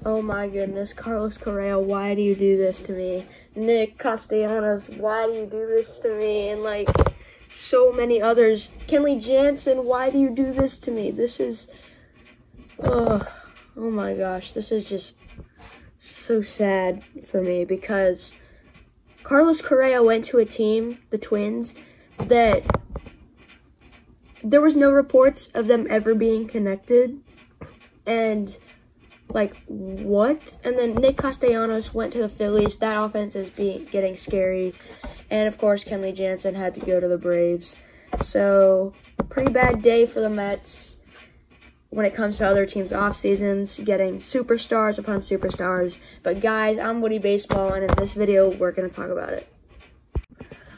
Oh my goodness, Carlos Correa, why do you do this to me? Nick Castellanos, why do you do this to me? And like so many others. Kenley Jansen, why do you do this to me? This is, oh my gosh, this is just so sad for me because Carlos Correa went to a team, the Twins, that there was no reports of them ever being connected. And like, what? And then Nick Castellanos went to the Phillies. That offense is getting scary. And, of course, Kenley Jansen had to go to the Braves. So, pretty bad day for the Mets when it comes to other teams' off seasons, getting superstars upon superstars. But, guys, I'm Woody Baseball, and in this video, we're going to talk about it.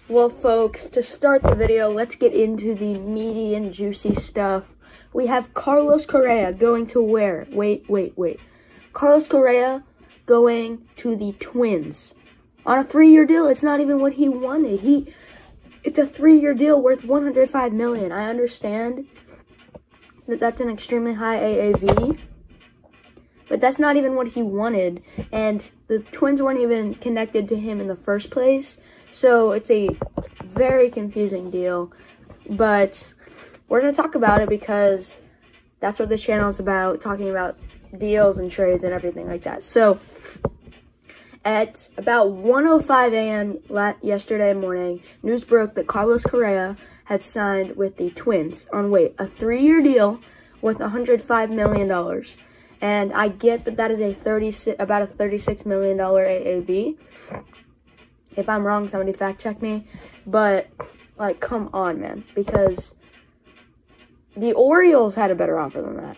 Well, folks, to start the video, let's get into the meaty and juicy stuff. We have Carlos Correa going to where? Wait. Carlos Correa going to the Twins. On a 3-year deal, it's not even what he wanted. It's a 3-year deal worth $105 million. I understand that that's an extremely high AAV, but that's not even what he wanted. And the Twins weren't even connected to him in the first place. So it's a very confusing deal. But we're going to talk about it because that's what this channel is about, talking about deals and trades and everything like that. So, at about 1:05 a.m. yesterday morning, news broke that Carlos Correa had signed with the Twins on, a 3-year deal worth $105 million. And I get that that is about a $36 million AAV. If I'm wrong, somebody fact check me. But, like, come on, man. Because the Orioles had a better offer than that.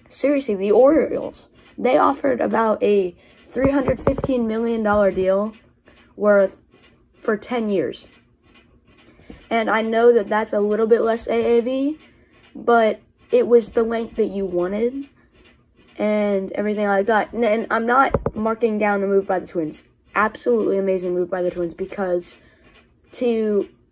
Seriously, the Orioles. They offered about a $315 million deal for 10 years. And I know that that's a little bit less AAV, but it was the length that you wanted and everything like that. And I'm not marking down the move by the Twins. Absolutely amazing move by the Twins because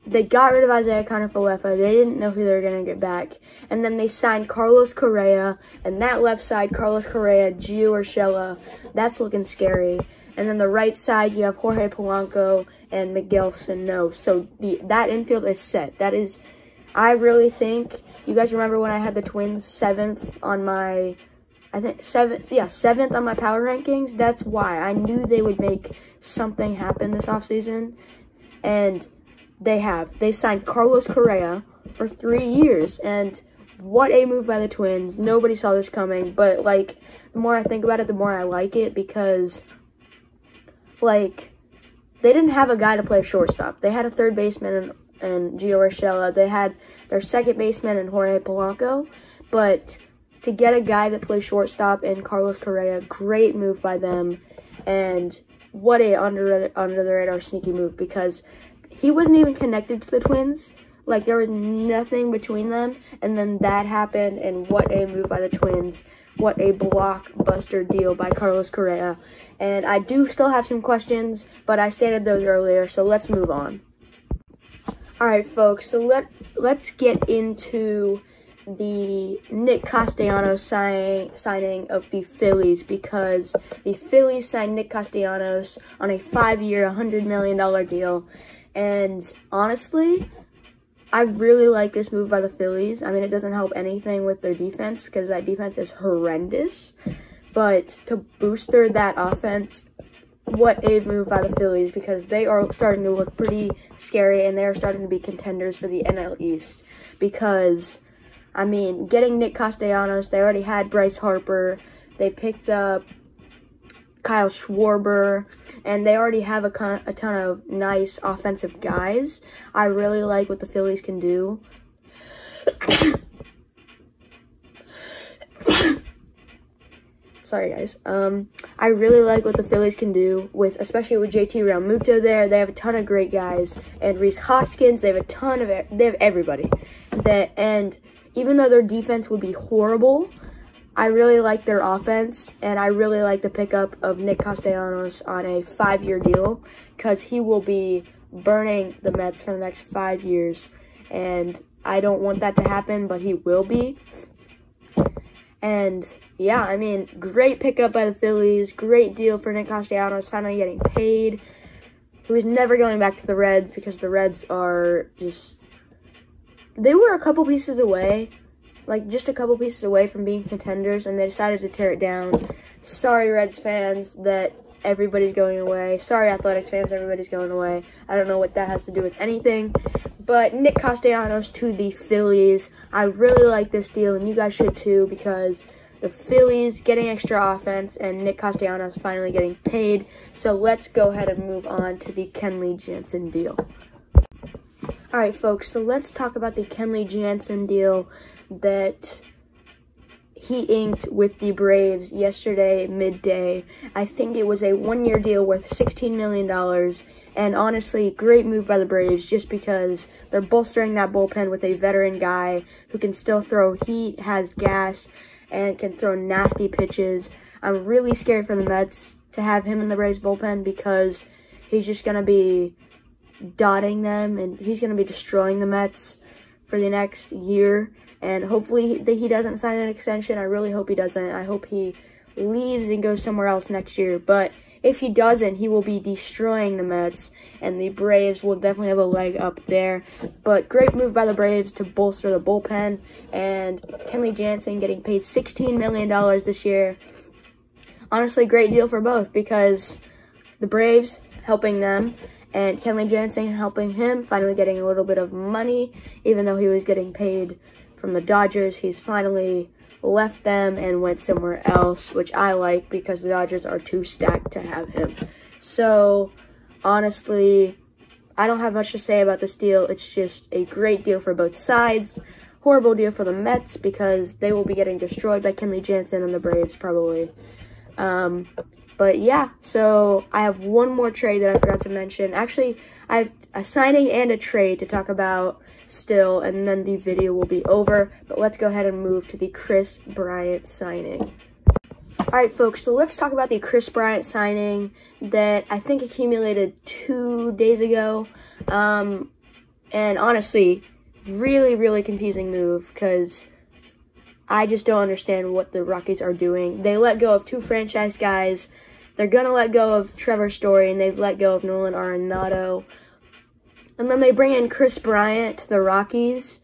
they got rid of Isaiah Kiner-Falefa. They didn't know who they were going to get back. And then they signed Carlos Correa. And that left side, Carlos Correa, Gio Urshela. That's looking scary. And then the right side, you have Jorge Polanco and Miguel Sano. So that infield is set. I really think, you guys remember when I had the Twins 7th on my, seventh on my power rankings? That's why. I knew they would make something happen this offseason. And they have. They signed Carlos Correa for 3 years, and what a move by the Twins. Nobody saw this coming, but, like, the more I think about it, the more I like it, because, like, they didn't have a guy to play shortstop. They had a third baseman in Gio Urshela. They had their second baseman in Jorge Polanco, but to get a guy that plays shortstop in Carlos Correa, great move by them, and what a under-the-radar sneaky move, because he wasn't even connected to the Twins. Like, there was nothing between them. And then that happened, and what a move by the Twins. What a blockbuster deal by Carlos Correa. And I do still have some questions, but I stated those earlier, so let's move on. Alright, folks, so let's get into the Nick Castellanos signing of the Phillies, because the Phillies signed Nick Castellanos on a 5-year, $100 million deal. And honestly, I really like this move by the Phillies. I mean, it doesn't help anything with their defense because that defense is horrendous. But to booster that offense, what a move by the Phillies, because they are starting to look pretty scary and they are starting to be contenders for the NL East. Because, I mean, getting Nick Castellanos, they already had Bryce Harper. They picked up Kyle Schwarber. And they already have a ton of nice offensive guys. I really like what the Phillies can do. Sorry, guys. I really like what the Phillies can do, especially with JT Realmuto there. They have a ton of great guys. And Rhys Hoskins, they have everybody. And even though their defense would be horrible, I really like their offense, and I really like the pickup of Nick Castellanos on a 5-year deal, because he will be burning the Mets for the next 5 years, and I don't want that to happen, but he will be. And yeah, I mean, great pickup by the Phillies. Great deal for Nick Castellanos, finally getting paid. He was never going back to the Reds because the Reds are just, they were a couple pieces away, like just a couple pieces away from being contenders, and they decided to tear it down. Sorry, Reds fans, that everybody's going away. Sorry, Athletics fans, everybody's going away. I don't know what that has to do with anything. But Nick Castellanos to the Phillies. I really like this deal, and you guys should too, because the Phillies getting extra offense and Nick Castellanos finally getting paid. So let's go ahead and move on to the Kenley Jansen deal. All right, folks, so let's talk about the Kenley Jansen deal that he inked with the Braves yesterday midday. I think it was a one-year deal worth $16 million. And honestly, great move by the Braves just because they're bolstering that bullpen with a veteran guy who can still throw heat, has gas, and can throw nasty pitches. I'm really scared for the Mets to have him in the Braves bullpen because he's just going to be dotting them and he's going to be destroying the Mets for the next year. And hopefully he doesn't sign an extension. I really hope he doesn't. I hope he leaves and goes somewhere else next year. But if he doesn't, he will be destroying the Mets, and the Braves will definitely have a leg up there. But great move by the Braves to bolster the bullpen, and Kenley Jansen getting paid $16 million this year. Honestly, great deal for both because the Braves helping them, and Kenley Jansen helping him, finally getting a little bit of money. Even though he was getting paid from the Dodgers, he's finally left them and went somewhere else, which I like because the Dodgers are too stacked to have him. So, honestly, I don't have much to say about this deal. It's just a great deal for both sides. Horrible deal for the Mets because they will be getting destroyed by Kenley Jansen and the Braves probably. But yeah, so I have one more trade that I forgot to mention. Actually, I have a signing and a trade to talk about still, and then the video will be over. But let's go ahead and move to the Kris Bryant signing. Alright, folks, so let's talk about the Kris Bryant signing that I think accumulated 2 days ago. And honestly, really confusing move because I just don't understand what the Rockies are doing. They let go of 2 franchise guys. They're going to let go of Trevor Story, and they've let go of Nolan Arenado. And then they bring in Kris Bryant to the Rockies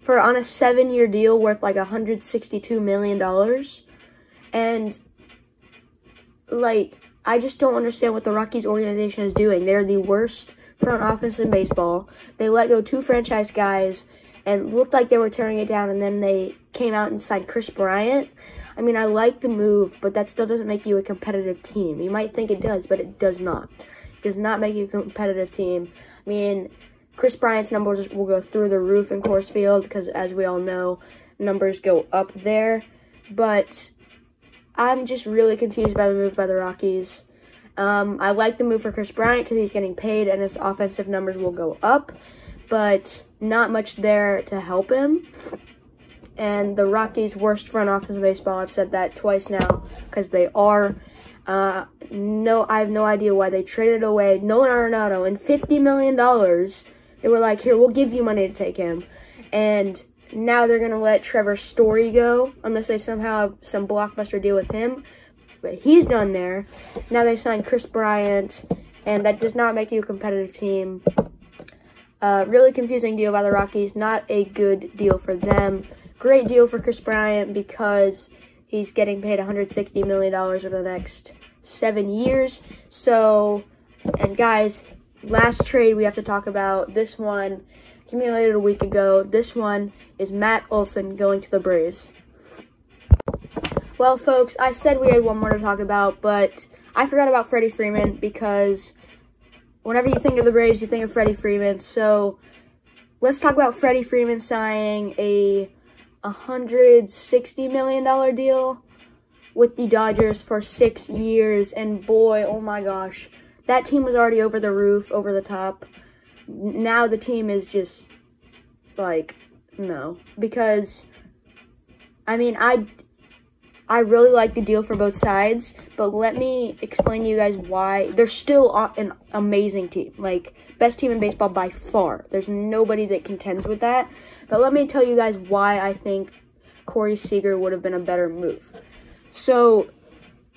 on a 7-year deal worth like $162 million. And, like, I just don't understand what the Rockies organization is doing. They're the worst front office in baseball. They let go 2 franchise guys and looked like they were tearing it down, and then they came out and signed Kris Bryant. I mean, I like the move, but that still doesn't make you a competitive team. You might think it does, but it does not. It does not make you a competitive team. I mean, Kris Bryant's numbers will go through the roof in Coors Field because, as we all know, numbers go up there. But I'm just really confused by the move by the Rockies. I like the move for Kris Bryant because he's getting paid and his offensive numbers will go up, but not much there to help him. And the Rockies' worst front office in baseball, I've said that twice now because they are. I have no idea why they traded away Nolan Arenado and $50 million. They were like, here, we'll give you money to take him. And now they're going to let Trevor Story go unless they somehow have some blockbuster deal with him. But he's done there. Now they signed Kris Bryant, and that does not make you a competitive team. Really confusing deal by the Rockies. Not a good deal for them. Great deal for Kris Bryant because he's getting paid $160 million over the next 7 years. So, and guys, last trade we have to talk about. This one accumulated a week ago. This one is Matt Olson going to the Braves. Well, folks, I said we had one more to talk about, but I forgot about Freddie Freeman because whenever you think of the Braves, you think of Freddie Freeman. So let's talk about Freddie Freeman signing a $160 million deal with the Dodgers for 6 years. And boy, oh my gosh, that team was already over the roof, over the top. Now the team is just like, no. Because, I mean, I really like the deal for both sides, but let me explain to you guys why. They're still an amazing team, like best team in baseball by far. There's nobody that contends with that. But let me tell you guys why I think Corey Seager would have been a better move. So,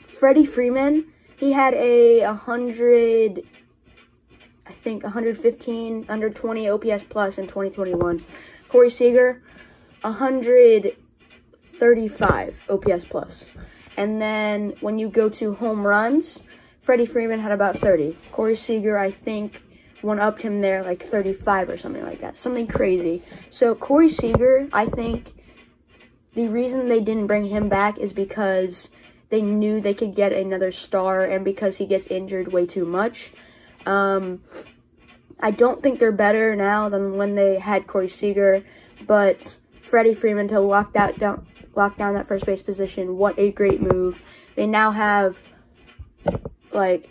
Freddie Freeman, he had a 115, under 20 OPS plus in 2021. Corey Seager, 135 OPS plus. And then when you go to home runs, Freddie Freeman had about 30. Corey Seager, I think, one-upped him there like 35 or something like that. Something crazy. So Corey Seager, I think the reason they didn't bring him back is because they knew they could get another star and because he gets injured way too much. I don't think they're better now than when they had Corey Seager, but Freddie Freeman to lock down that first base position, what a great move. They now have, like,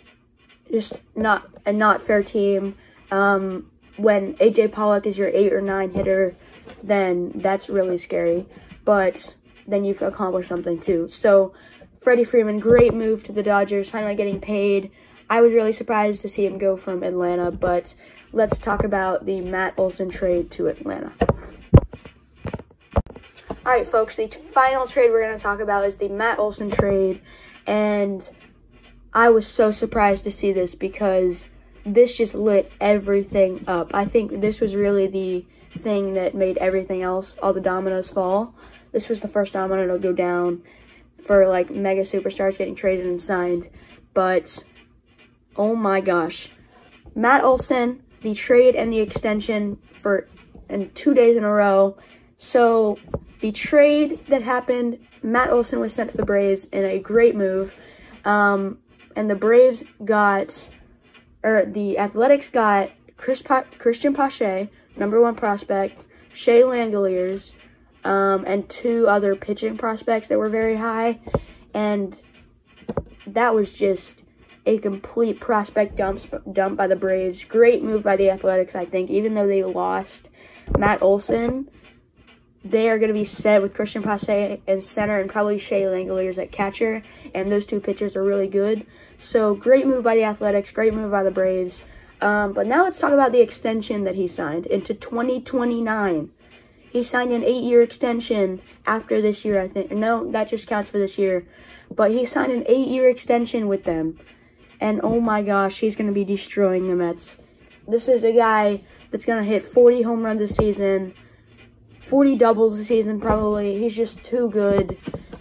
just not a not fair team. When A.J. Pollock is your 8 or 9 hitter, then that's really scary. But then you've accomplished something too. So Freddie Freeman, great move to the Dodgers, finally getting paid. I was really surprised to see him go from Atlanta, but let's talk about the Matt Olson trade to Atlanta. All right, folks, the final trade we're going to talk about is the Matt Olson trade, and I was so surprised to see this because this just lit everything up. I think this was really the thing that made everything else, all the dominoes fall. This was the first domino to go down for, like, mega superstars getting traded and signed, but oh my gosh. Matt Olson, the trade and the extension in 2 days in a row. So the trade that happened, Matt Olson was sent to the Braves in a great move. And the Braves got, the Athletics got Christian Pache, #1 prospect, Shea Langoliers, and 2 other pitching prospects that were very high. And that was just a complete prospect dump by the Braves. Great move by the Athletics, I think. Even though they lost Matt Olson, they are going to be set with Christian Pache in center and probably Shea Langoliers at catcher. And those 2 pitchers are really good. So, great move by the Athletics. Great move by the Braves. But now let's talk about the extension that he signed into 2029. He signed an 8-year extension after this year, I think. No, that just counts for this year. But he signed an 8-year extension with them. And oh my gosh, he's going to be destroying the Mets. This is a guy that's going to hit 40 home runs this season, 40 doubles this season probably. He's just too good.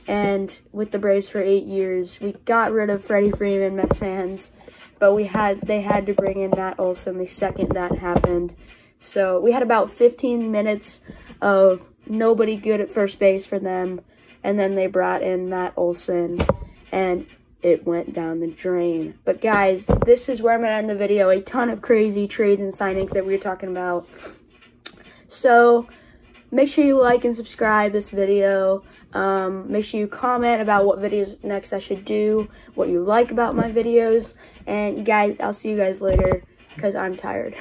And with the Braves for 8 years, we got rid of Freddie Freeman, Mets fans. But they had to bring in Matt Olson the second that happened. So we had about 15 minutes of nobody good at first base for them. And then they brought in Matt Olson. And it went down the drain. But guys, this is where I'm going to end the video. A ton of crazy trades and signings that we were talking about. So make sure you like and subscribe this video. Make sure you comment about what videos next I should do, what you like about my videos. And guys, I'll see you guys later because I'm tired.